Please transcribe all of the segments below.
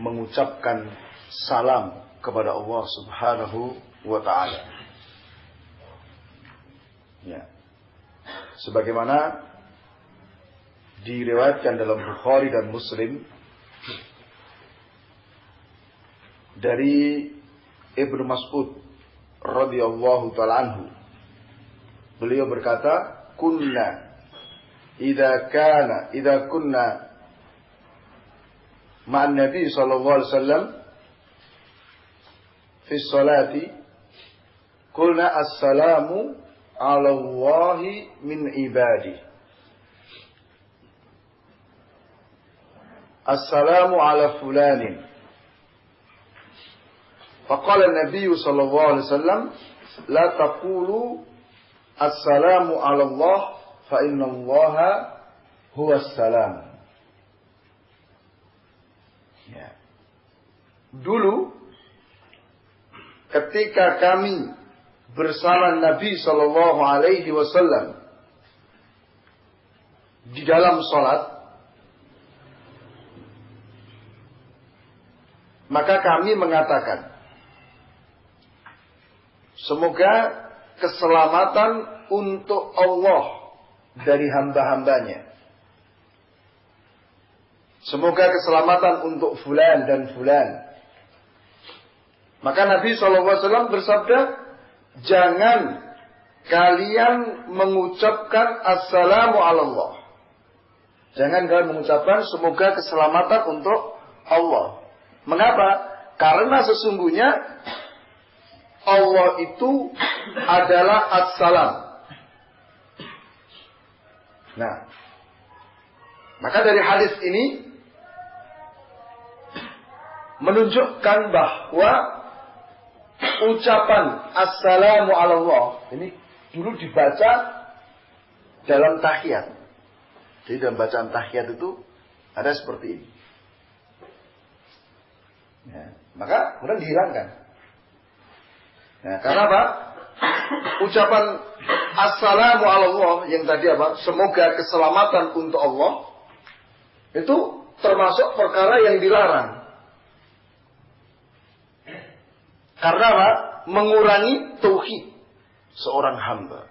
mengucapkan salam kepada Allah Subhanahu wa ta'ala. Ya. Sebagaimana diriwayatkan dalam Bukhari dan Muslim dari Ibnu Mas'ud radhiyallahu ta'ala anhu. Beliau berkata, "Kunna idza kunna ma'an Nabi sallallahu alaihi wasallam fi sholati qulna assalamu 'ala Allahi min ibadihi assalamu 'ala fulanin." Faqala an-nabiy sallallahu alaihi wasallam, "La taqulu assalamu 'ala Allah fa inna Allaha huwa assalam." Ya. Dulu ketika kami bersama Nabi sallallahu alaihi wasallam di dalam salat, maka kami mengatakan, semoga keselamatan untuk Allah dari hamba-hambanya. Semoga keselamatan untuk fulan dan fulan. Maka Nabi SAW bersabda, jangan kalian mengucapkan assalamu ala Allah. Jangan kalian mengucapkan semoga keselamatan untuk Allah. Mengapa? Karena sesungguhnya Allah itu adalah as-salam. Nah, maka dari hadis ini menunjukkan bahwa ucapan assalamu ala Allah ini dulu dibaca dalam tahiyat. Jadi dalam bacaan tahiyat itu ada seperti ini. Ya, maka kemudian dihilangkan. Nah, karena apa? Ucapan assalamu ala Allah yang tadi apa? Semoga keselamatan untuk Allah itu termasuk perkara yang dilarang. Karena apa? Mengurangi tauhid seorang hamba.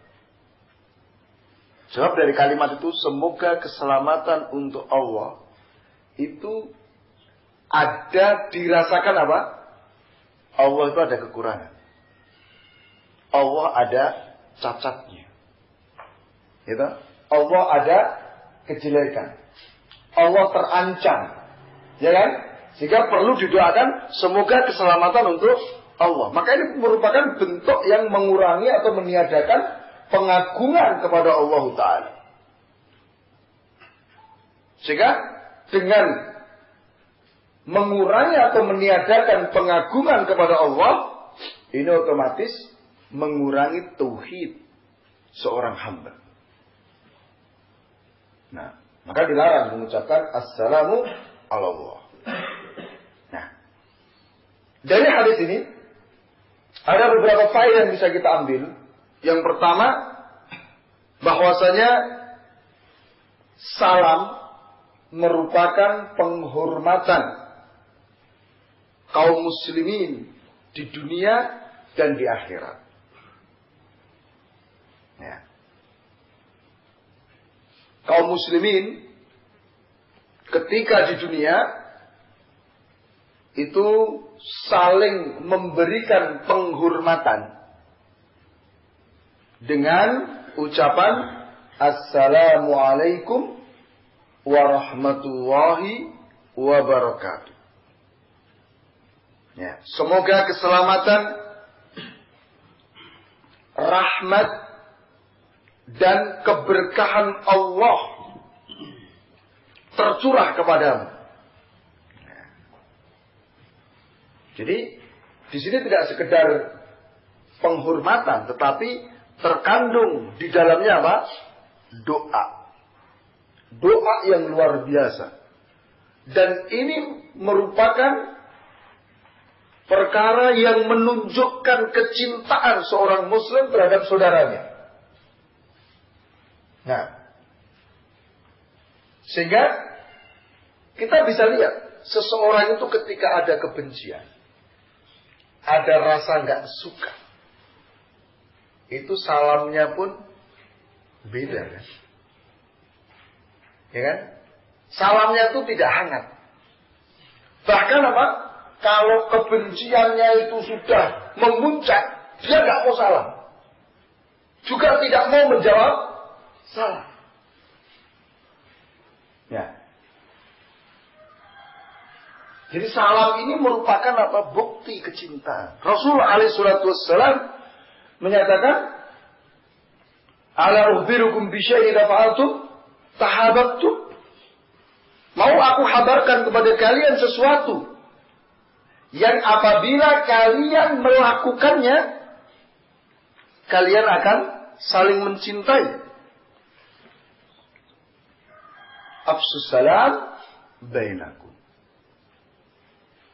Sebab dari kalimat itu semoga keselamatan untuk Allah itu ada dirasakan apa? Allah itu ada kekurangan. Allah ada cacatnya. Gitu? Allah ada kejelekan. Allah terancam. Ya kan? Sehingga perlu didoakan semoga keselamatan untuk Allah. Maka ini merupakan bentuk yang mengurangi atau meniadakan pengagungan kepada Allah Ta'ala. Sehingga dengan mengurangi atau meniadakan pengagungan kepada Allah, ini otomatis mengurangi tauhid seorang hamba. Nah, maka dilarang mengucapkan assalamu ala Allah. Nah, dari hadis ini ada beberapa faedah yang bisa kita ambil. Yang pertama, bahwasanya salam merupakan penghormatan kaum muslimin di dunia dan di akhirat. Ya. Kaum muslimin ketika di dunia itu saling memberikan penghormatan dengan ucapan assalamualaikum warahmatullahi wabarakatuh. Ya, semoga keselamatan, rahmat dan keberkahan Allah tercurah kepadamu. Jadi di sini tidak sekedar penghormatan, tetapi terkandung di dalamnya apa? Doa. Doa yang luar biasa. Dan ini merupakan perkara yang menunjukkan kecintaan seorang muslim terhadap saudaranya. Nah, sehingga kita bisa lihat seseorang itu ketika ada kebencian, ada rasa nggak suka, itu salamnya pun beda kan? Ya kan? Salamnya itu tidak hangat. Bahkan apa? Kalau kebenciannya itu sudah memuncak, dia nggak mau salam, juga tidak mau menjawab salam. Ya. Jadi salam ini merupakan apa? Bukti kecintaan. Rasulullah SAW menyatakan, "Ala ukhbirukum bi syai'in idza fa'altum tahabbtum." Mau aku kabarkan kepada kalian sesuatu yang apabila kalian melakukannya, kalian akan saling mencintai. Afsus salam bainakum.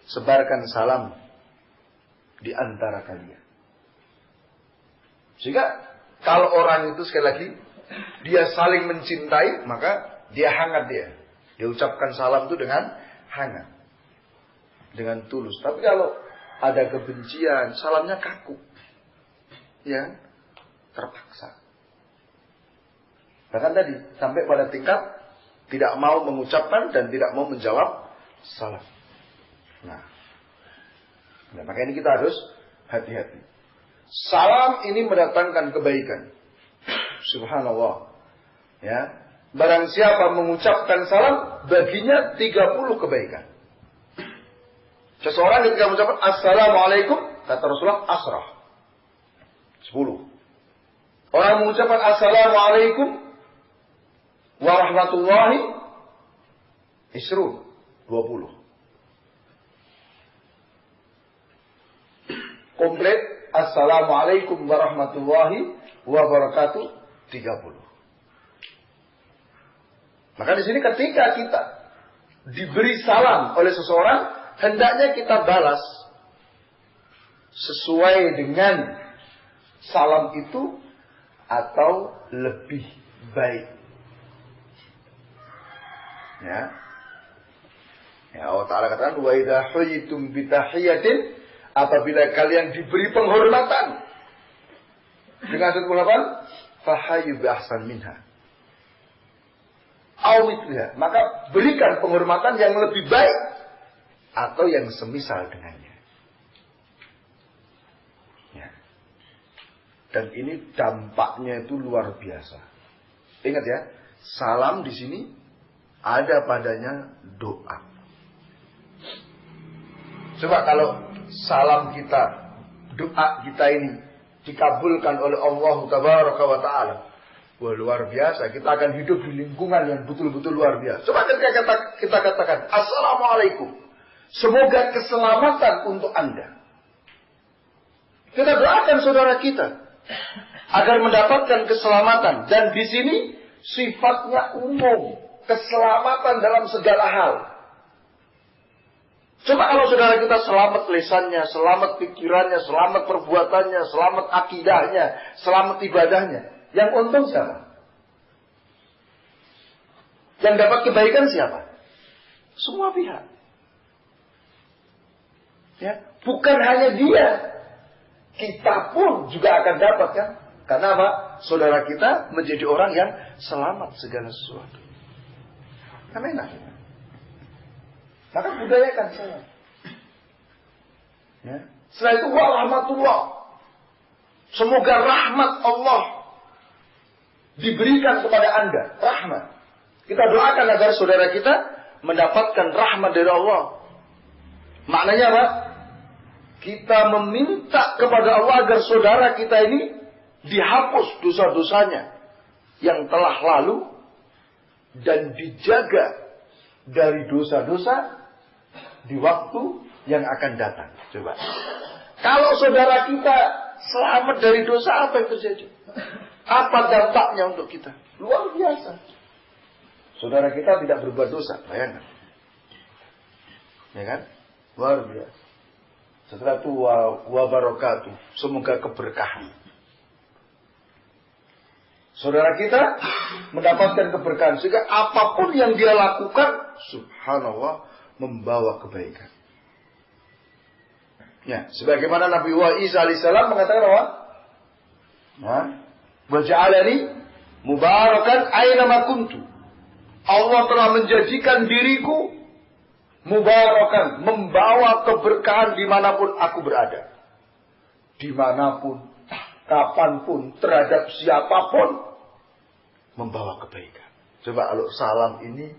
Sebarkan salam di antara kalian. Sehingga kalau orang itu sekali lagi dia saling mencintai, maka dia hangat dia. Dia ucapkan salam itu dengan hangat, dengan tulus. Tapi kalau ada kebencian, salamnya kaku, ya, terpaksa. Bahkan tadi sampai pada tingkat tidak mau mengucapkan dan tidak mau menjawab salam. Nah, maka ini kita harus hati-hati. Salam ini mendatangkan kebaikan. Subhanallah. Ya, barang siapa mengucapkan salam, baginya 30 kebaikan. Seseorang ketika mengucapkan Assalamualaikum, kata Rasulullah, asrah 10. Orang mengucapkan Assalamualaikum warahmatullahi isrun 20. Komplit Assalamualaikum warahmatullahi wabarakatuh 30. Maka di sini ketika kita diberi salam oleh seseorang, hendaknya kita balas sesuai dengan salam itu atau lebih baik. Ya. Ya, Allah Ta'ala katakan, "Wa idza huyitum bi tahiyatin," apabila kalian diberi penghormatan dengan satu penghormatan, "Fahayyu bi ahsan minha." Awitliha, maka berikan penghormatan yang lebih baik atau yang semisal dengannya. Ya. Dan ini dampaknya itu luar biasa. Ingat ya, salam di sini ada padanya doa. Coba kalau salam kita, doa kita ini dikabulkan oleh Allah Tabaraka wa Ta'ala, wah, luar biasa. Kita akan hidup di lingkungan yang betul-betul luar biasa. Coba ketika kita katakan Assalamualaikum, semoga keselamatan untuk Anda. Kita doakan saudara kita agar mendapatkan keselamatan. Dan di sini sifatnya umum, keselamatan dalam segala hal. Coba kalau saudara kita selamat lisannya, selamat pikirannya, selamat perbuatannya, selamat akidahnya, selamat ibadahnya, yang untung siapa? Yang dapat kebaikan siapa? Semua pihak. Ya, bukan hanya dia, kita pun juga akan dapat kan? Karena apa? Saudara kita menjadi orang yang selamat segala sesuatu. Kan enak. Maka budayakan salam. Ya. Setelah itu warahmatullah. Semoga rahmat Allah diberikan kepada Anda. Rahmat. Kita doakan agar saudara kita mendapatkan rahmat dari Allah. Maknanya apa? Kita meminta kepada Allah agar saudara kita ini dihapus dosa-dosanya yang telah lalu dan dijaga dari dosa-dosa di waktu yang akan datang. Coba. Kalau saudara kita selamat dari dosa, apa yang terjadi? Apa dampaknya untuk kita? Luar biasa. Saudara kita tidak berbuat dosa, bayangkan. Ya kan? Luar biasa. Setelah itu wa barakatuh, semoga keberkahan. Saudara kita mendapatkan keberkahan sehingga apapun yang dia lakukan, subhanallah, membawa kebaikan. Ya, sebagaimana Nabi Isa alaihissalam mengatakan apa? Wa ja'alani mubarakan aina ma kuntu. Allah telah menjadikan diriku mubarakan, membawa keberkahan dimanapun aku berada. Dimanapun, kapanpun, terhadap siapapun, membawa kebaikan. Coba kalau salam ini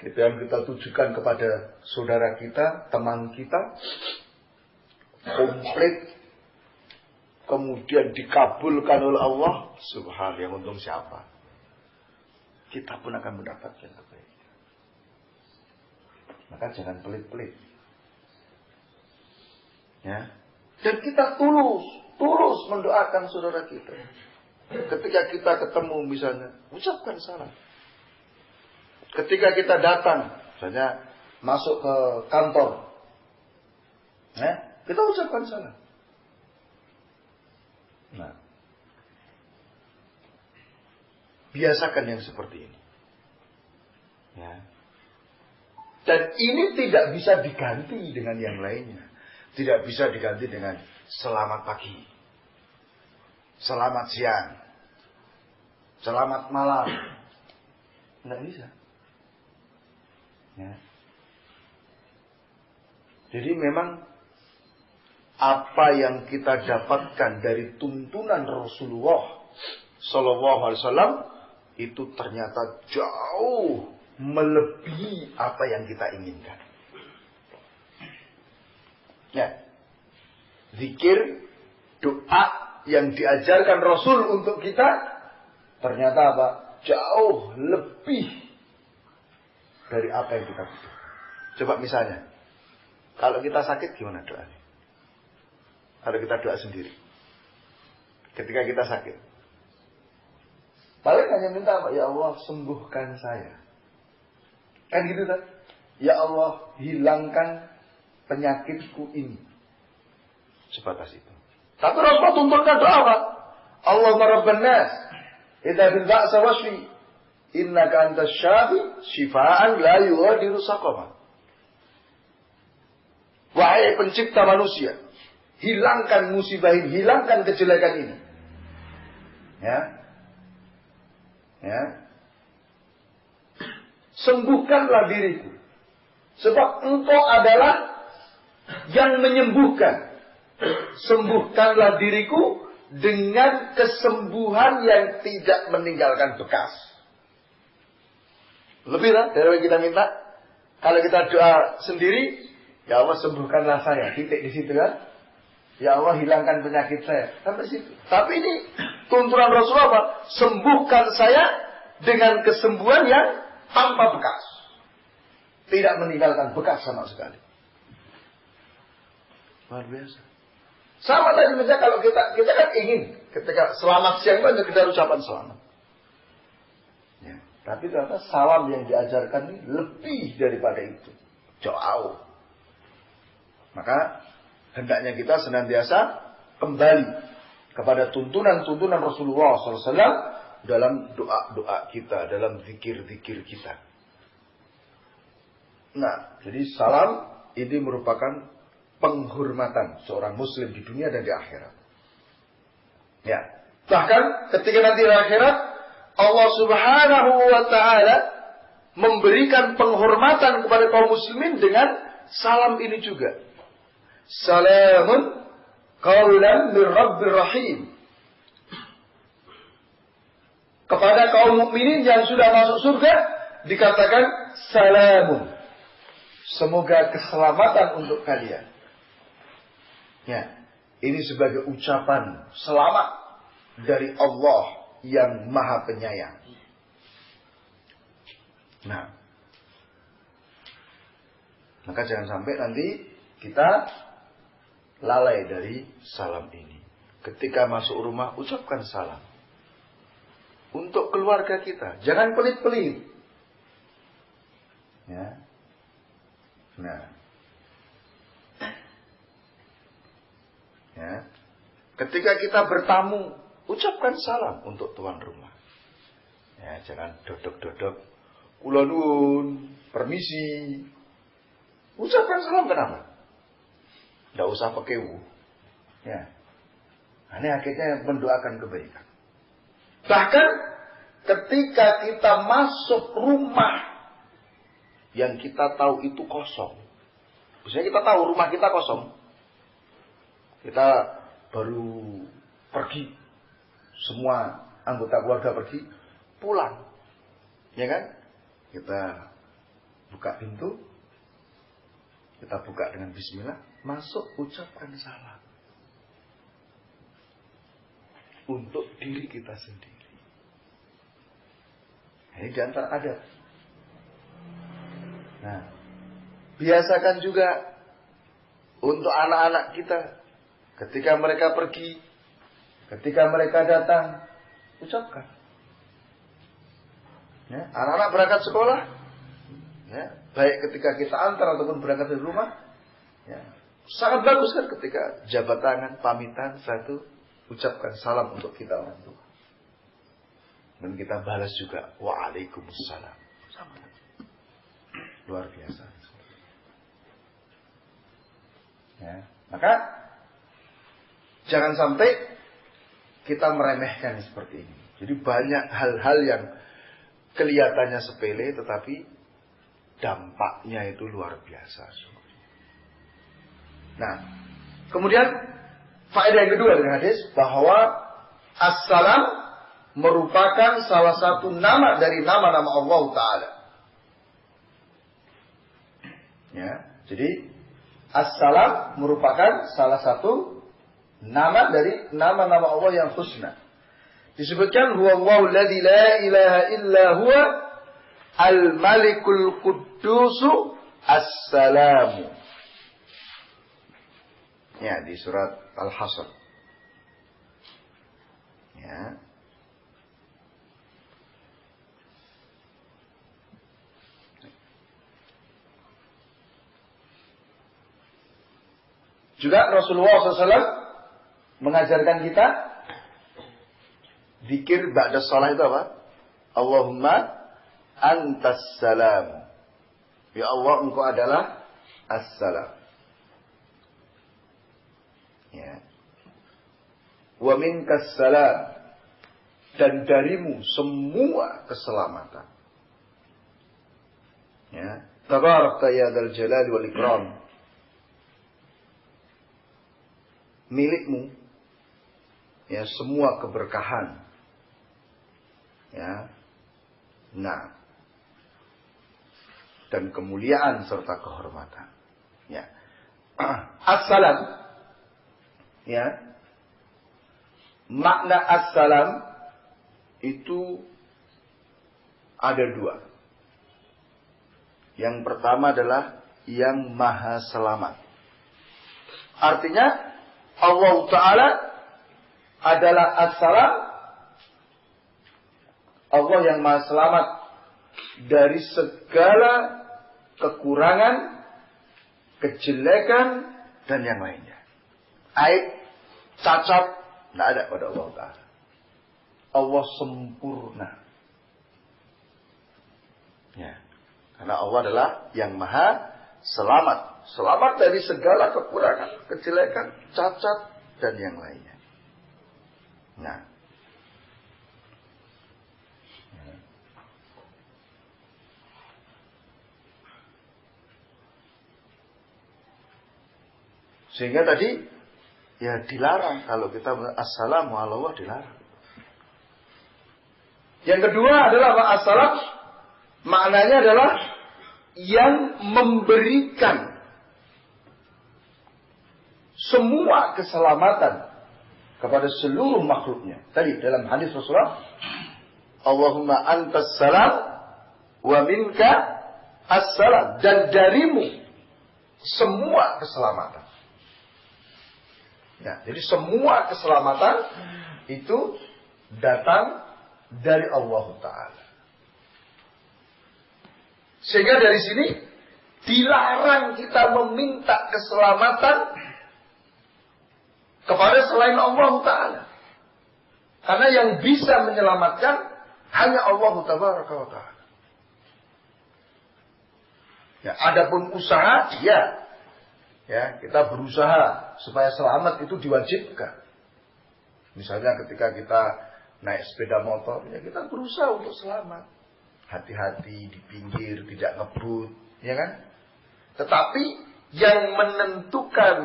kita tujukan kepada saudara kita, teman kita, komplit, kemudian dikabulkan oleh Allah, subhanallah, yang untung siapa? Kita pun akan mendapatkan kebaikan. Maka jangan pelit-pelit. Ya. Dan kita tulus mendoakan saudara kita. Ketika kita ketemu misalnya, ucapkan salam. Ketika kita datang, misalnya masuk ke kantor, ya, kita ucapkan salam. Nah, biasakan yang seperti ini. Ya. Dan ini tidak bisa diganti dengan yang lainnya. Tidak bisa diganti dengan selamat pagi, selamat siang, selamat malam. Tidak bisa. Ya. Jadi memang apa yang kita dapatkan dari tuntunan Rasulullah Sallallahu Alaihi Wasallam itu ternyata jauh melebihi apa yang kita inginkan. Ya, zikir, doa yang diajarkan Rasul untuk kita ternyata apa? Jauh lebih dari apa yang kita butuh. Coba misalnya, kalau kita sakit gimana doanya? Kalau kita doa sendiri, ketika kita sakit, paling hanya minta apa? Ya Allah, sembuhkan saya. Kan gitu kan? Ya Allah, hilangkan penyakitku ini. Sebatas itu. Tapi Rasulullah tuntunkan doa apa? Allahumma rabban nas, idza bil ba'sa washfi, innaka antas syafi, syifaan la yughadiru saqama. Wahai pencipta manusia, hilangkan musibah ini, hilangkan kejelekan ini. Ya. Ya. Sembuhkanlah diriku. Sebab engkau adalah yang menyembuhkan. Sembuhkanlah diriku dengan kesembuhan yang tidak meninggalkan bekas. Lebih lah dari yang kita minta. Kalau kita doa sendiri, ya Allah sembuhkanlah saya. Titik di situ kan. Ya Allah hilangkan penyakit saya. Sampai situ. Tapi ini tuntunan Rasulullah apa? Sembuhkan saya dengan kesembuhan yang tanpa bekas. Tidak meninggalkan bekas sama sekali. Luar biasa. Sama tadi misalnya kalau kita kan ingin ketika selamat siang itu kita ucapan selamat. Ya, tapi ternyata salam yang diajarkan ini lebih daripada itu. Jauh. Maka hendaknya kita senantiasa kembali kepada tuntunan-tuntunan Rasulullah SAW dalam doa-doa kita, dalam zikir-zikir kita. Nah, jadi salam ini merupakan penghormatan seorang muslim di dunia dan di akhirat. Ya. Bahkan ketika nanti di akhirat Allah Subhanahu wa taala memberikan penghormatan kepada kaum muslimin dengan salam ini juga. Salamun qaulan min Rabbir Rahim. Kepada kaum mukminin yang sudah masuk surga dikatakan salamun. Semoga keselamatan untuk kalian. Ya, ini sebagai ucapan selamat dari Allah yang Maha Penyayang. Nah, maka jangan sampai nanti kita lalai dari salam ini. Ketika masuk rumah, ucapkan salam. Untuk keluarga kita, jangan pelit-pelit. Ya. Nah. Ya. Ketika kita bertamu, ucapkan salam untuk tuan rumah. Ya, jangan dodok-dodok. Kula nuwun, permisi. Ucapkan salam kenapa? Tidak usah pakai wu. Ya. Ini akhirnya mendoakan kebaikan. Bahkan ketika kita masuk rumah yang kita tahu itu kosong. Misalnya kita tahu rumah kita kosong. Kita baru pergi. Semua anggota keluarga pergi. Pulang. Ya kan? Kita buka pintu. Kita buka dengan bismillah. Masuk, ucapkan salam. Untuk diri kita sendiri. Ini diantara adab. Nah, biasakan juga untuk anak-anak kita. Ketika mereka pergi. Ketika mereka datang. Ucapkan. Ya, anak-anak berangkat sekolah. Ya, baik ketika kita antar ataupun berangkat dari rumah. Ya, sangat bagus kan ketika jabat tangan, pamitan, satu. Ucapkan salam untuk kita orang tua. Dan kita balas juga. Waalaikumsalam. Sama. Luar biasa. Ya, maka jangan sampai kita meremehkan seperti ini. Jadi banyak hal-hal yang kelihatannya sepele tetapi dampaknya itu luar biasa. Nah, kemudian faedah yang kedua dari hadis bahwa as-salam merupakan salah satu nama dari nama-nama Allah Ta'ala. Ya, jadi as-salam merupakan salah satu nama dari nama-nama Allah yang husna. Disebutkan huwallahu alladzi la ilaha illa huwa al-malikul quddusu as-salamu. Ya, di surat Al-Hasr. Ya. Juga Rasulullah SAW mengajarkan kita zikir ba'da shalah itu apa? Allahumma antas salam. Ya Allah, engkau adalah as-salam. Ya. Wa minkas salam. Dan darimu semua keselamatan. Ya. Tabarakta ya dzal jalali wal ikram. Milikmu ya semua keberkahan. Ya. Nah. Dan kemuliaan serta kehormatan. Ya. As-salam. Ya. Makna as-salam itu ada dua. Yang pertama adalah yang maha selamat. Artinya Allah Ta'ala adalah as-salam. Allah yang maha selamat dari segala kekurangan, kejelekan, dan yang lainnya. Aib, cacat, tidak ada pada Allah Ta'ala. Allah sempurna. Ya. Karena Allah adalah yang maha selamat. Selamat dari segala kekurangan, kejelekan, cacat, dan yang lainnya. Nah. Sehingga tadi ya dilarang kalau kita assalamu ala Allah, dilarang. Yang kedua adalah assalam maknanya adalah yang memberikan semua keselamatan kepada seluruh makhluknya. Tadi dalam hadis Rasulullah, Allahumma antas salam wa minka as-salam, dan darimu semua keselamatan. Ya, jadi semua keselamatan itu datang dari Allah Ta'ala. Sehingga dari sini dilarang kita meminta keselamatan kepada selain Allah Ta'ala. Karena yang bisa menyelamatkan hanya Allah Ta'ala. Ya, adapun usaha, ya kita berusaha supaya selamat itu diwajibkan. Misalnya ketika kita naik sepeda motor, ya kita berusaha untuk selamat. Hati-hati di pinggir, tidak ngebut, ya kan? Tetapi yang menentukan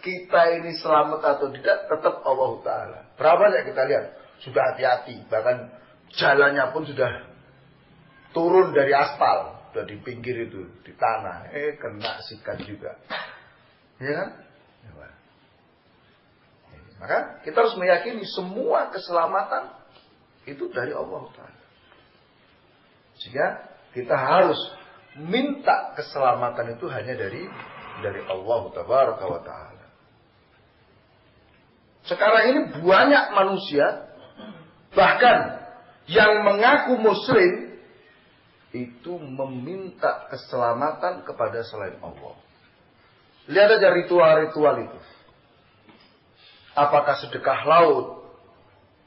kita ini selamat atau tidak tetap Allah Ta'ala. Berapa banyak kita lihat sudah hati-hati, bahkan jalannya pun sudah turun dari aspal, sudah di pinggir itu, di tanah, kena sikat juga, ya kan? Maka kita harus meyakini semua keselamatan itu dari Allah Ta'ala. Sehingga kita harus minta keselamatan itu hanya dari Allah Ta'ala. Sekarang ini banyak manusia, bahkan yang mengaku muslim, itu meminta keselamatan kepada selain Allah. Lihat aja ritual-ritual itu. Apakah sedekah laut,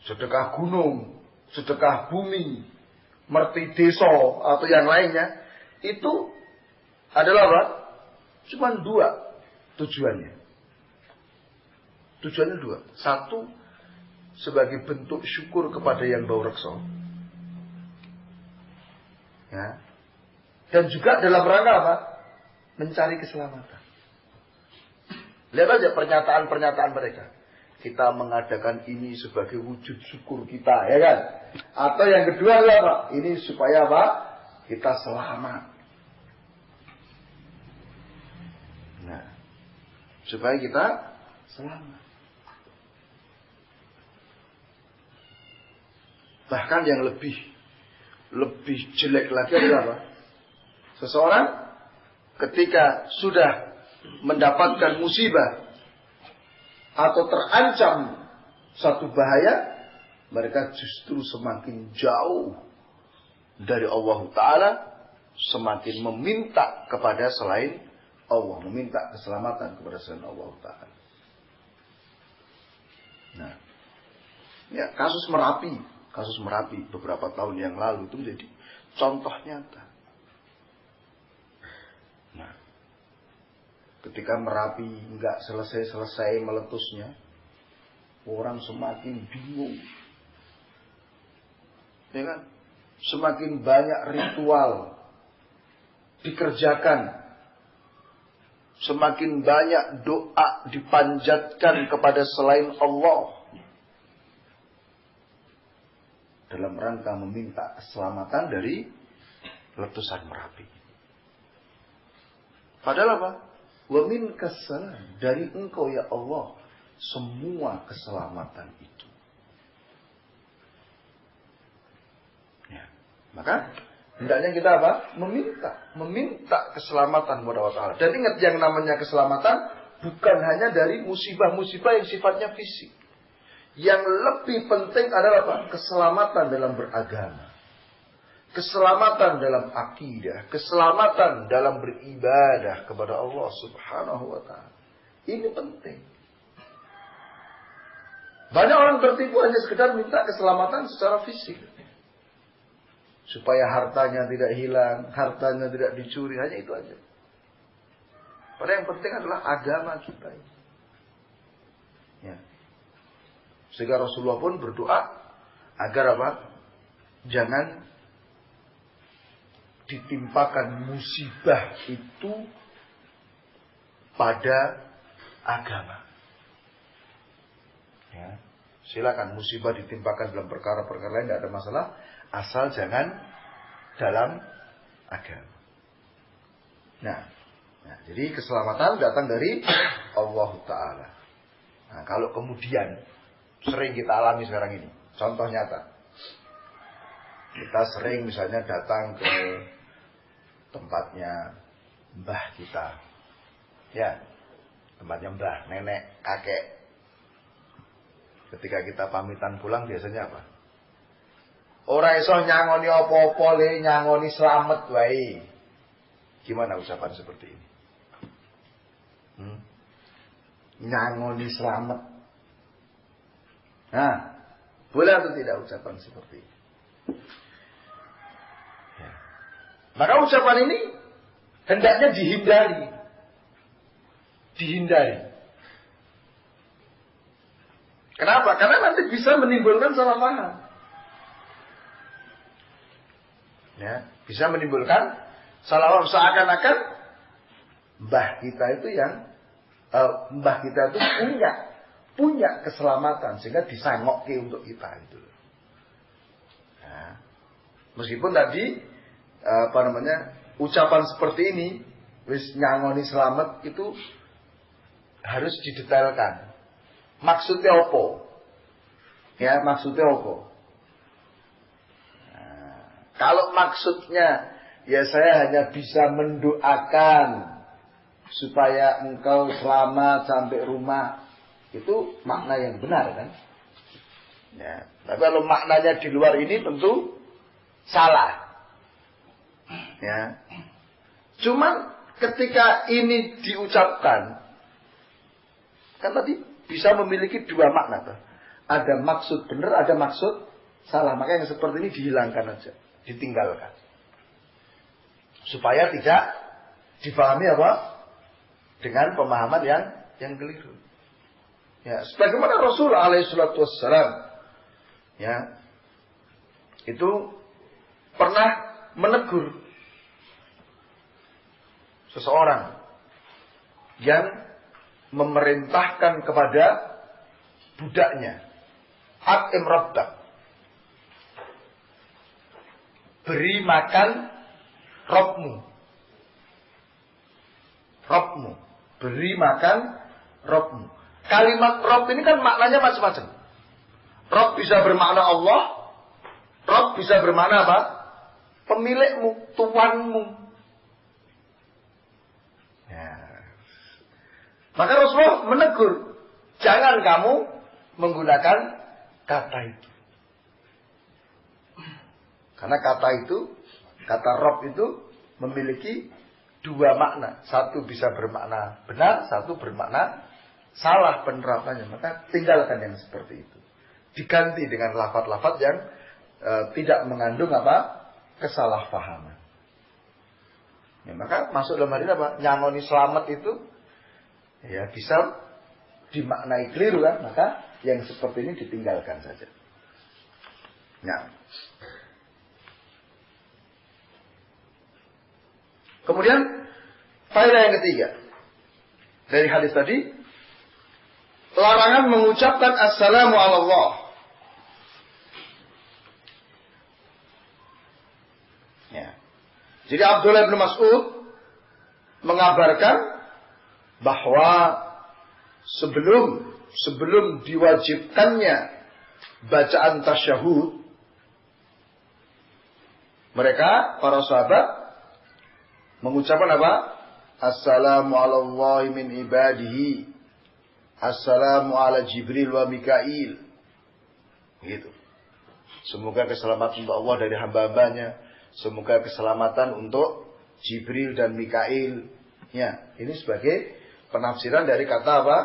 sedekah gunung, sedekah bumi, merti desa, atau yang lainnya, itu adalah apa? Cuma dua tujuannya. Tujuannya dua. Satu, sebagai bentuk syukur kepada yang bau reksa. Ya. Dan juga dalam rangka apa? Mencari keselamatan. Lihat aja pernyataan-pernyataan mereka. Kita mengadakan ini sebagai wujud syukur kita, ya kan? Atau yang kedua adalah apa? Ini supaya apa? Kita selamat. Nah, supaya kita selamat. Bahkan yang lebih jelek lagi adalah apa? Seseorang ketika sudah mendapatkan musibah atau terancam satu bahaya, mereka justru semakin jauh dari Allah Ta'ala, semakin meminta kepada selain Allah, meminta keselamatan kepada selain Allah Ta'ala. Nah, ya, kasus Merapi beberapa tahun yang lalu itu menjadi contoh nyata. Nah, ketika Merapi nggak selesai meletusnya, orang semakin bingung, ya kan? Semakin banyak ritual dikerjakan, semakin banyak doa dipanjatkan kepada selain Allah dalam rangka meminta keselamatan dari letusan Merapi. Padahal apa? Wa min kasalam, dari Engkau ya Allah semua keselamatan itu. Ya. Maka hendaknya kita apa? Meminta keselamatan kepada Allah Ta'ala. Dan ingat, yang namanya keselamatan bukan hanya dari musibah-musibah yang sifatnya fisik. Yang lebih penting adalah apa? Keselamatan dalam beragama, keselamatan dalam akidah, keselamatan dalam beribadah kepada Allah Subhanahu wa Ta'ala. Ini penting. Banyak orang tertipu hanya sekedar minta keselamatan secara fisik, supaya hartanya tidak hilang, hartanya tidak dicuri, hanya itu aja. Padahal yang penting adalah agama kita ini. Ya. Sehingga Rasulullah pun berdoa agar apa? Jangan ditimpakan musibah itu pada agama. Ya. Silakan musibah ditimpakan dalam perkara-perkara lain, tidak ada masalah, asal jangan dalam agama. Nah, jadi keselamatan datang dari Allah Ta'ala. Nah, kalau kemudian sering kita alami sekarang ini, contoh nyata, kita sering misalnya datang ke tempatnya mbah kita, ya, tempatnya mbah, nenek, kakek. Ketika kita pamitan pulang biasanya apa? Ora iso nyangoni apa-apa le, nyangoni slamet wae. Gimana ucapan seperti ini? Nyangoni slamet. Nah, boleh atau tidak ucapan seperti ini? Ya. Maka ucapan ini hendaknya dihindari. Kenapa? Karena nanti bisa menimbulkan salah paham. Ya, bisa menimbulkan salah paham seakan-akan mbah kita itu punya keselamatan sehingga disangokke untuk kita itu. Nah, meskipun tadi ucapan seperti ini wis nyangoni selamat itu harus didetailkan. Maksudnya apa? Ya, maksudnya apa? Nah, kalau maksudnya ya saya hanya bisa mendoakan supaya engkau selamat sampai rumah, itu makna yang benar kan? Ya, tapi kalau maknanya di luar ini tentu salah. Ya. Cuman ketika ini diucapkan, kan tadi bisa memiliki dua makna tuh. Ada maksud benar, ada maksud salah. Maka yang seperti ini dihilangkan aja, ditinggalkan. Supaya tidak dipahami apa? Dengan pemahaman yang keliru. Ya, sebagaimana Rasul alaihi salatu wassalam ya, itu pernah menegur seseorang yang memerintahkan kepada budaknya, at'im rabbak, beri makan Rabbmu, beri makan Rabbmu. Kalimat Rabb ini kan maknanya macam-macam. Rabb bisa bermakna Allah, Rabb bisa bermakna apa? Pemilikmu, tuanmu. Ya. Maka Rasulullah menegur, jangan kamu menggunakan kata itu. Karena kata Rabb itu memiliki dua makna. Satu bisa bermakna benar, satu bermakna salah penerapannya. Maka tinggalkan yang seperti itu. Diganti dengan lafaz-lafaz yang tidak mengandung apa? Kesalahpahaman. Ya, maka masuk dalam hal ini apa? Nyangoni selamat itu ya bisa dimaknai keliru kan? Maka yang seperti ini ditinggalkan saja. Ya. Kemudian faedah yang ketiga dari hadis tadi, larangan mengucapkan assalamu ala Allah. Ya. Jadi Abdullah bin Mas'ud mengabarkan bahwa sebelum diwajibkannya bacaan tasyahud, mereka para sahabat mengucapkan apa? Assalamu ala Allah min ibadihi, assalamu ala Jibril wa Mikail. Gitu. Semoga keselamatan untuk Allah dari hamba-hambanya, semoga keselamatan untuk Jibril dan Mikail. Ya, ini sebagai penafsiran dari kata apa?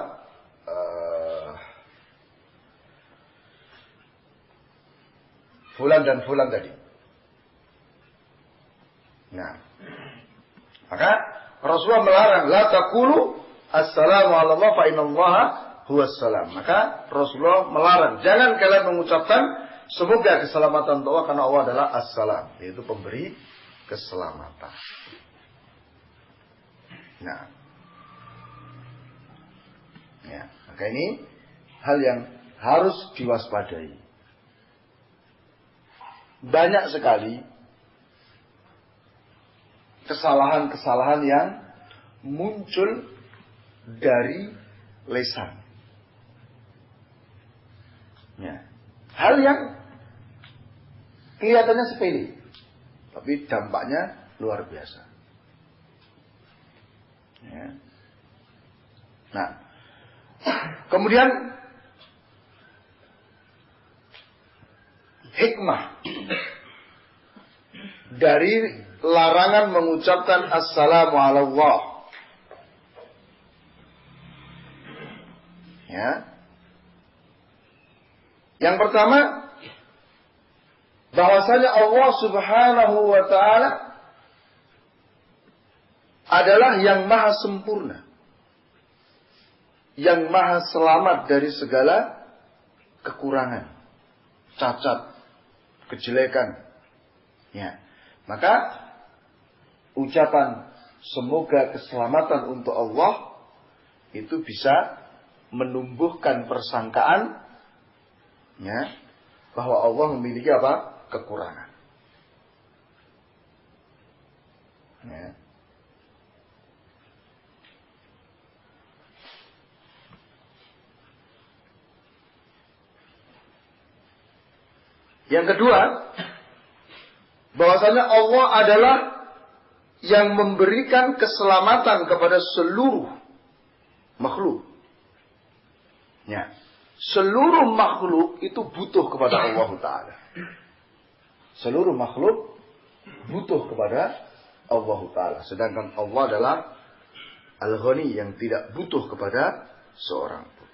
Fulan dan fulan tadi. Nah, maka Rasulullah melarang, la taqulu assalamu ala Allah fa innallaha huwas salam. Maka Rasulullah melarang, jangan kalian mengucapkan semoga keselamatan untuk Allah, karena Allah adalah as-salam, yaitu pemberi keselamatan. Nah, ya, maka ini hal yang harus diwaspadai. Banyak sekali kesalahan-kesalahan yang muncul dari lisan. Ya. Hal yang kelihatannya sepele, tapi dampaknya luar biasa. Ya. Nah, kemudian hikmah dari larangan mengucapkan assalamu ala Allah. Ya. Yang pertama, bahwasanya Allah Subhanahu wa taala adalah yang maha sempurna, yang maha selamat dari segala kekurangan, cacat, kejelekan. Ya. Maka ucapan semoga keselamatan untuk Allah itu bisa menumbuhkan persangkaan, ya, bahwa Allah memiliki apa? Kekurangan. Ya. Yang kedua, bahwasanya Allah adalah yang memberikan keselamatan kepada seluruh makhluk. Ya. Seluruh makhluk itu butuh kepada Allah Ta'ala. Seluruh makhluk butuh kepada Allah Ta'ala. Sedangkan Allah adalah Al-Ghani yang tidak butuh kepada seorang pun.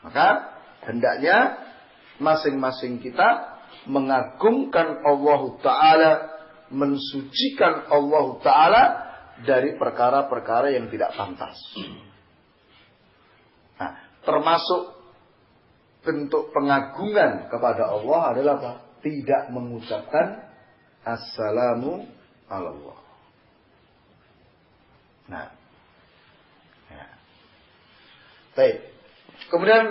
Maka hendaknya masing-masing kita mengagungkan Allah Ta'ala, mensucikan Allah Ta'ala dari perkara-perkara yang tidak pantas. Nah, termasuk bentuk pengagungan kepada Allah adalah apa? Tidak mengucapkan Assalamu Allah. Nah, ya. Baik. Kemudian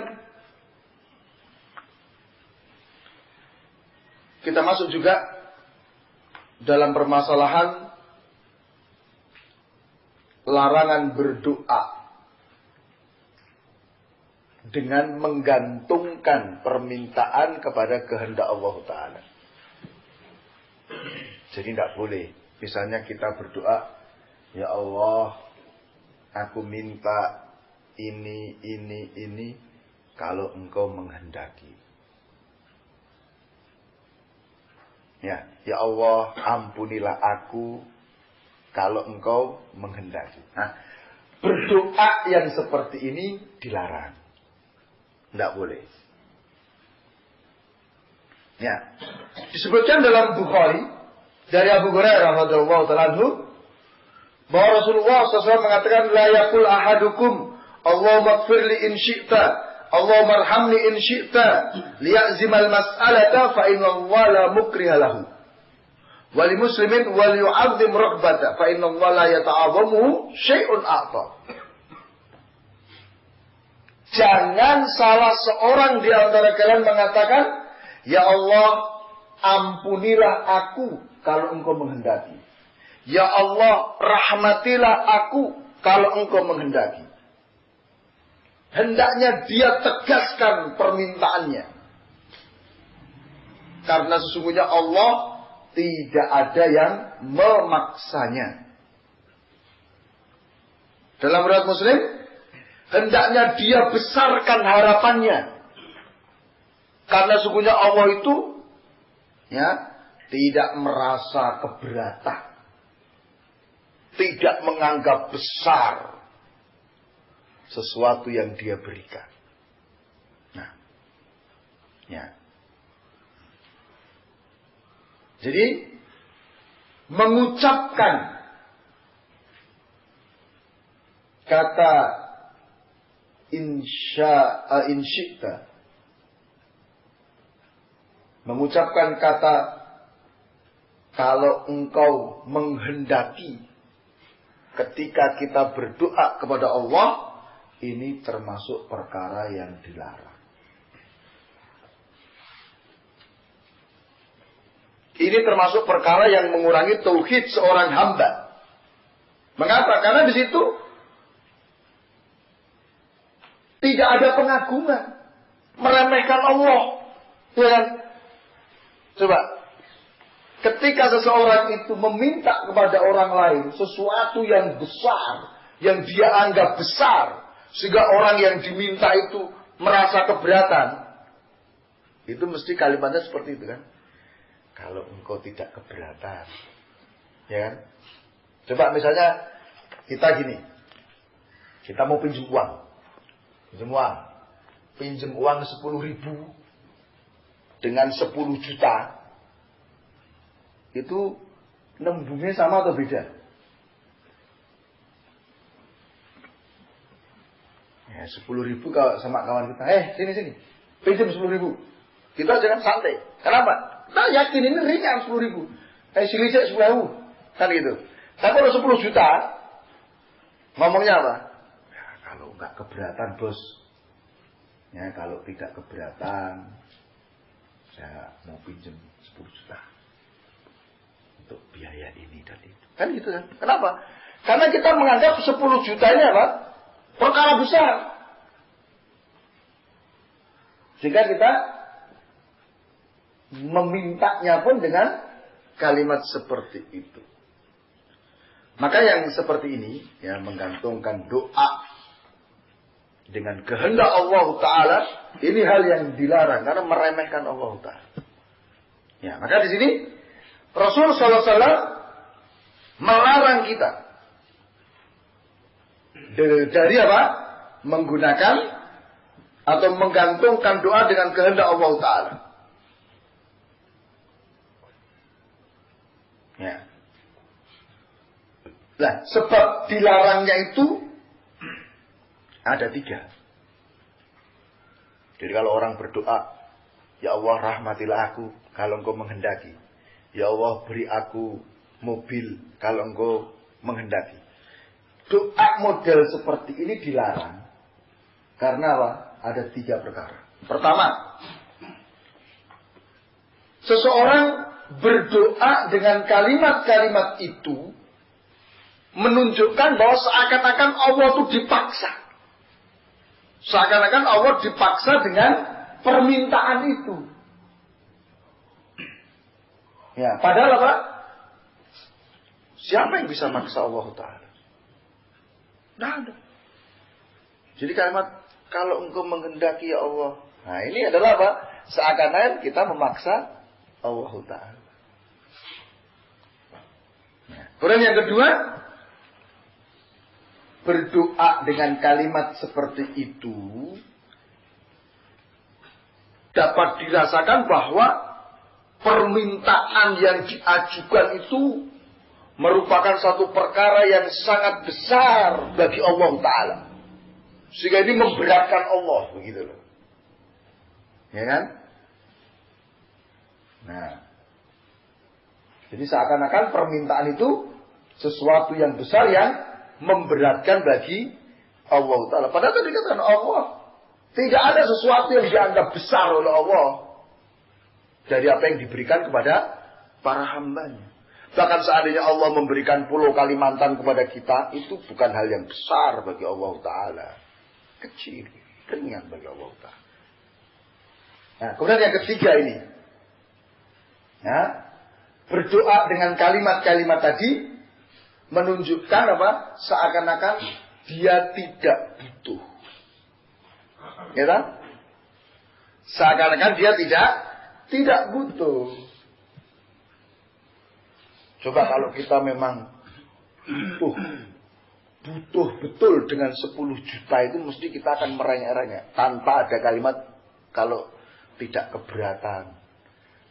kita masuk juga dalam permasalahan larangan berdoa dengan menggantungkan permintaan kepada kehendak Allah Ta'ala. Jadi tidak boleh. Misalnya kita berdoa, ya Allah, aku minta ini, kalau engkau menghendaki. Ya Allah, ampunilah aku kalau engkau menghendaki. Nah, berdoa yang seperti ini dilarang. Tidak boleh. Ya. Disebutkan dalam Bukhari dari Abu Hurairah radhiyallahu ta'ala anhu bahwa Rasulullah SAW mengatakan, la yaqul ahadukum Allahumma ighfirli in syi'ta, Allahumma arhamni in syi'ta, liya'zimal mas'alata fa inna Allah la mukriha lahu. Wali muslimin wal yu'azzim raghbata fa inna Allah la yata'azzamu syai'un a'ta. Jangan salah seorang di antara kalian mengatakan, ya Allah, ampunilah aku kalau engkau menghendaki. Ya Allah, rahmatilah aku kalau engkau menghendaki. Hendaknya dia tegaskan permintaannya. Karena sesungguhnya Allah tidak ada yang memaksanya. Dalam riwayat Muslim, hendaknya dia besarkan harapannya. Karena sesungguhnya Allah itu tidak merasa keberatan. Tidak menganggap besar sesuatu yang dia berikan. Nah, jadi mengucapkan kata insyikta, mengucapkan kata kalau engkau menghendaki ketika kita berdoa kepada Allah, ini termasuk perkara yang dilarang. Ini termasuk perkara yang mengurangi tauhid seorang hamba. Mengapa? Karena di situ tidak ada pengagungan, meremehkan Allah. Ya kan? Coba, ketika seseorang itu meminta kepada orang lain sesuatu yang besar, yang dia anggap besar, sehingga orang yang diminta itu merasa keberatan, itu mesti kalimatnya seperti itu kan? Kalau engkau tidak keberatan, ya kan? Coba misalnya kita gini, kita mau pinjam uang, pinjam uang 10.000 dengan 10 juta, itu nembungnya sama atau beda? Ya, 10.000 kalau sama kawan kita, sini, pinjam 10.000. Kita jangan santai. Kenapa? Kita yakin ini ringan 10.000. Silicek 10.000. Kan gitu. Tapi kalau 10 juta, ngomongnya apa? Ya, kalau nggak keberatan bos. Ya, kalau tidak keberatan, saya mau pinjam 10 juta. Untuk biaya ini dan itu. Kan gitu kan? Kenapa? Karena kita menganggap 10 juta ini apa? Perkara besar. Sehingga kita memintanya pun dengan kalimat seperti itu. Maka yang seperti ini, ya, menggantungkan doa dengan kehendak Allah Ta'ala, ini hal yang dilarang karena meremehkan Allah Ta'ala. Ya, maka di sini Rasul Sallallahu Alaihi Wasallam melarang kita dari apa? Menggunakan atau menggantungkan doa dengan kehendak Allah Ta'ala. Ya. Nah, sebab dilarangnya itu ada 3. Jadi kalau orang berdoa, ya Allah rahmatilah aku kalau engkau menghendaki. Ya Allah beri aku mobil kalau engkau menghendaki. Doa model seperti ini dilarang. Karena apa? Ada 3 perkara. Pertama, seseorang berdoa dengan kalimat-kalimat itu menunjukkan bahwa seakan-akan Allah itu dipaksa. Seakan-akan Allah dipaksa dengan permintaan itu. Ya, padahal apa? Siapa yang bisa maksa Allah Ta'ala? Tidak ada. Jadi kalimat, kalau engkau menghendaki ya Allah. Nah ini adalah apa? Seakan-akan kita memaksa Allah Ta'ala. Nah, kemudian yang kedua, berdoa dengan kalimat seperti itu dapat dirasakan bahwa permintaan yang diajukan itu merupakan satu perkara yang sangat besar bagi Allah Ta'ala. Sehingga ini memberatkan Allah, begitu loh. Ya kan? Nah, jadi seakan-akan permintaan itu sesuatu yang besar yang memberatkan bagi Allah Ta'ala. Padahal tadi dikatakan Allah, tidak ada sesuatu yang dianggap besar oleh Allah dari apa yang diberikan kepada para hambanya. Bahkan seandainya Allah memberikan Pulau Kalimantan kepada kita, itu bukan hal yang besar bagi Allah Ta'ala. Kecil, ringan bagi Allah Ta'ala. Nah, kemudian yang ketiga ini, ya, berdoa dengan kalimat-kalimat tadi menunjukkan apa? Seakan-akan dia tidak butuh. Ya kan? Seakan-akan dia tidak butuh. Coba kalau kita memang butuh betul dengan 10 juta itu, mesti kita akan merengek-rengek tanpa ada kalimat kalau tidak keberatan,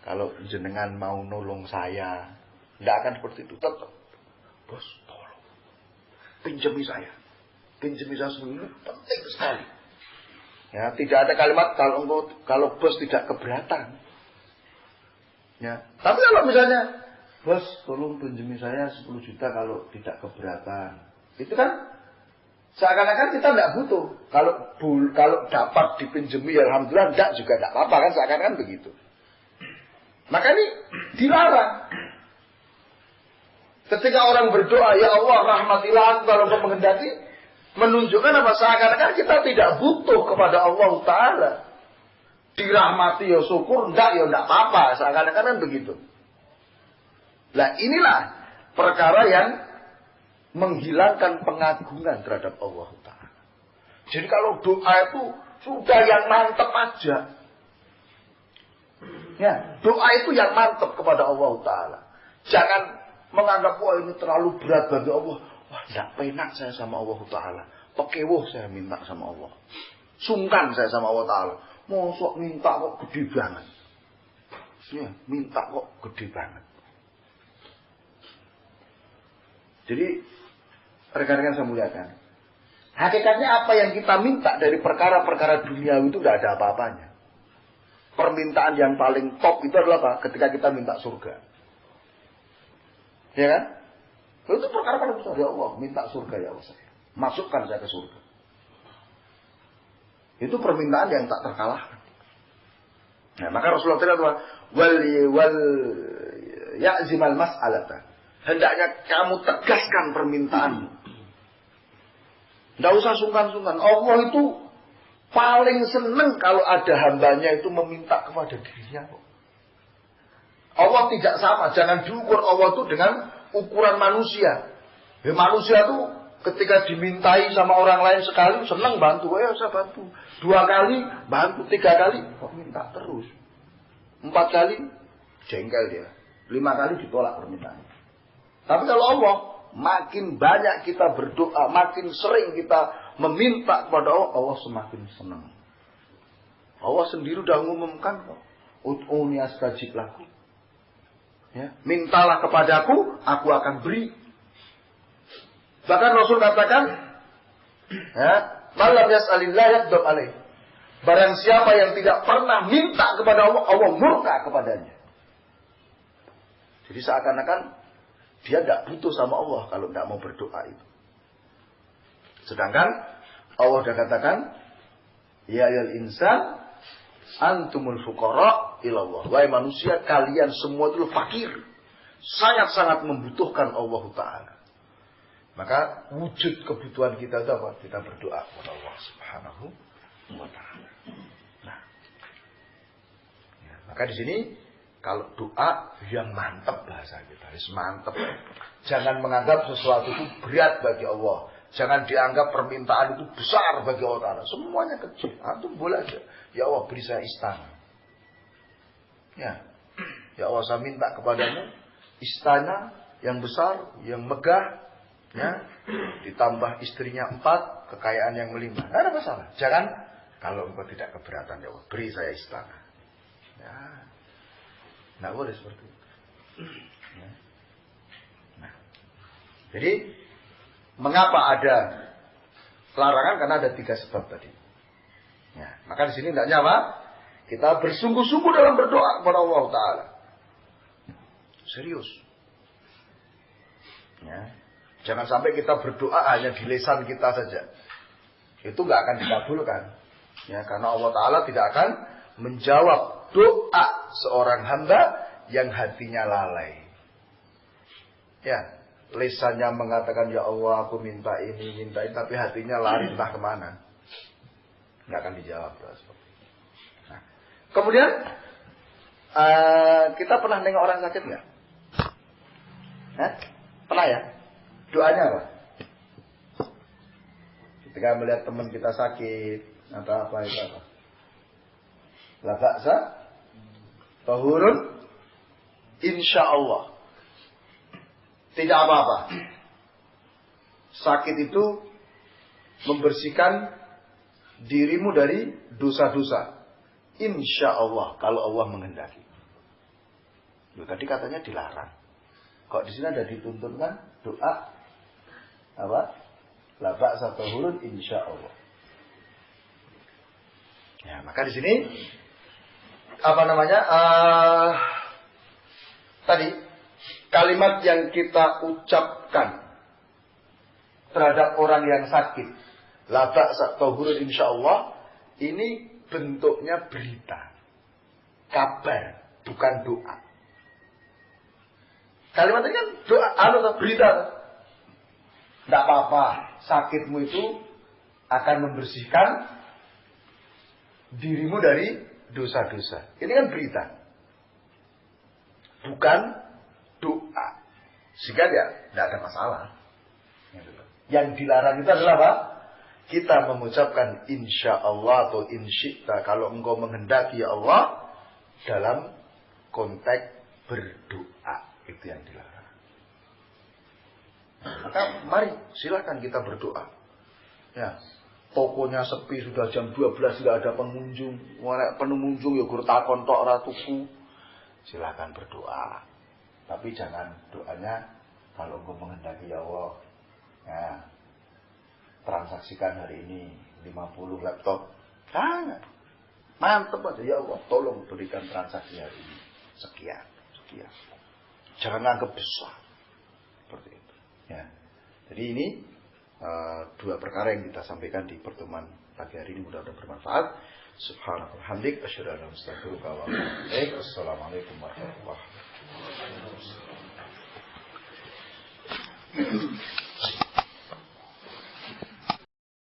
kalau jenengan mau nolong saya. Tidak akan seperti itu. Tetap, bos tolong pinjami saya seminggu, penting sekali. Ya, tidak ada kalimat kalau bos tidak keberatan. Ya, tapi kalau misalnya bos tolong pinjami saya 10 juta kalau tidak keberatan, itu kan seakan-akan kita tidak butuh. Kalau dapat dipinjami, alhamdulillah, tidak juga tidak apa-apa kan, seakan-akan begitu. Maka ini dilarang. Ketika orang berdoa, ya Allah rahmatilah aku kalau engkau menghendaki, menunjukkan apa? Seakan-akan kita tidak butuh kepada Allah Ta'ala. Dirahmati ya syukur, enggak ya enggak apa-apa, seakan-akan kan begitu. Nah inilah perkara yang menghilangkan pengagungan terhadap Allah Ta'ala. Jadi kalau doa itu sudah yang mantap aja. Ya, doa itu yang mantap kepada Allah Ta'ala. Jangan menganggap, wah ini terlalu berat bagi Allah. Wah tidak penak saya sama Allah Ta'ala. Pekewuh saya minta sama Allah. Sungkan saya sama Allah Ta'ala. Mosok minta kok gede banget. Ya, minta kok gede banget. Jadi rekan-rekan saya muliakan, Hakikatnya apa yang kita minta dari perkara-perkara duniawi itu tidak ada apa-apanya. Permintaan yang paling top itu adalah apa? Ketika kita minta surga. Ya kan? Itu perkara paling besar. Ya Allah, minta surga ya Allah. Masukkan saya ke surga. Itu permintaan yang tak terkalahkan. Nah, maka Rasulullah SAW wal ya'zimal mas'alata. Hendaknya kamu tegaskan permintaanmu. Tidak usah sungkan-sungkan. Allah itu paling senang kalau ada hambanya itu meminta kepada dirinya. Allah tidak sama. Jangan diukur Allah itu dengan ukuran manusia. Ya, manusia itu ketika dimintai sama orang lain sekali senang bantu. Ya saya bantu. 2 kali bantu. 3 kali kok minta terus. 4 kali jengkel dia. 5 kali ditolak permintaannya. Tapi kalau Allah, makin banyak kita berdoa, makin sering kita meminta kepada Allah, Allah semakin senang. Allah sendiri sudah mengumumkan kok. Ud'uni astajib lakum. Ya, mintalah kepadaku, aku akan beri. Bahkan Rasul katakan, ya, malam yas'alillah yaghdab alaih. Barang siapa yang tidak pernah minta kepada Allah, Allah murka kepadanya. Jadi seakan-akan dia tidak butuh sama Allah kalau tidak mau berdoa itu. Sedangkan Allah sudah katakan, ya ayyuhal insan antumul fuqara ilallah. Wahai manusia, kalian semua itu fakir. Sangat-sangat membutuhkan Allah Ta'ala. Maka wujud kebutuhan kita itu apa? Kita berdoa kepada Allah Subhanahu wa Ta'ala. Nah, ya, maka di sini kalau doa yang mantap bahasa kita, harus mantap. Jangan menganggap sesuatu itu berat bagi Allah. Jangan dianggap permintaan itu besar bagi Allah Ta'ala. Semuanya kecil. Antum boleh aja. Ya Allah, beri saya istana. Ya Allah, saya minta kepadamu istana yang besar, yang megah, ya, ditambah istrinya 4, kekayaan yang melimpah. Tidak ada masalah. Jangan, kalau engkau tidak keberatan, ya Allah, beri saya istana. Ya, tidak boleh seperti itu. Ya. Nah, jadi mengapa ada larangan? Karena ada 3 sebab tadi. Ya, maka di sini hendaknya apa? Kita bersungguh-sungguh dalam berdoa kepada Allah Ta'ala. Serius. Ya. Jangan sampai kita berdoa hanya di lisan kita saja. Itu nggak akan dikabulkan. Ya, karena Allah Ta'ala tidak akan menjawab doa seorang hamba yang hatinya lalai. Ya, lisannya mengatakan, ya Allah aku minta ini, minta ini, tapi hatinya lari entah kemana. Nggak akan dijawab. Nah, kemudian kita pernah nengok orang sakit nggak? Pernah ya? Doanya apa? Ketika melihat teman kita sakit atau apa itu apa? La ba'sa tahurun insyaallah. Tidak apa-apa. Sakit itu membersihkan dirimu dari dosa-dosa. Insyaallah, kalau Allah menghendaki. Loh, tadi katanya dilarang. Kok di sini ada dituntunkan doa apa? La ba'sa tahurun insyaallah. Ya, maka di sini apa namanya? Tadi kalimat yang kita ucapkan terhadap orang yang sakit, la ba'sa tahurun insyaallah, ini bentuknya berita, kabar, bukan doa. Kalimat ini kan doa, atau berita. Tidak apa-apa, sakitmu itu akan membersihkan dirimu dari dosa-dosa. Ini kan berita, bukan doa. Sehingga ya tidak ada masalah. Yang dilarang itu adalah apa? Kita mengucapkan insya Allah atau insyikta, kalau engkau menghendaki ya Allah, dalam konteks berdoa. Itu yang dilarang. Maka mari silakan kita berdoa. Ya, tokonya sepi sudah jam 12 tidak ada pengunjung. Pengunjung ya gur takon tok ora tuku. Silakan berdoa. Tapi jangan doanya kalau engkau menghendaki ya Allah. Ya, transaksikan hari ini 50 laptop. Jangan. Mantap aja, ya Allah, tolong berikan transaksi hari ini. Sekian. Jangan anggap besar. Seperti itu. Ya. Jadi ini dua perkara yang kita sampaikan di pertemuan pagi hari ini, mudah-mudahan bermanfaat. Subhanallah, hamdik, asyhadu an la ilaha illa anta, astaghfiruka wa atubu ilaik. Wassalamualaikum warahmatullahi wabarakatuh.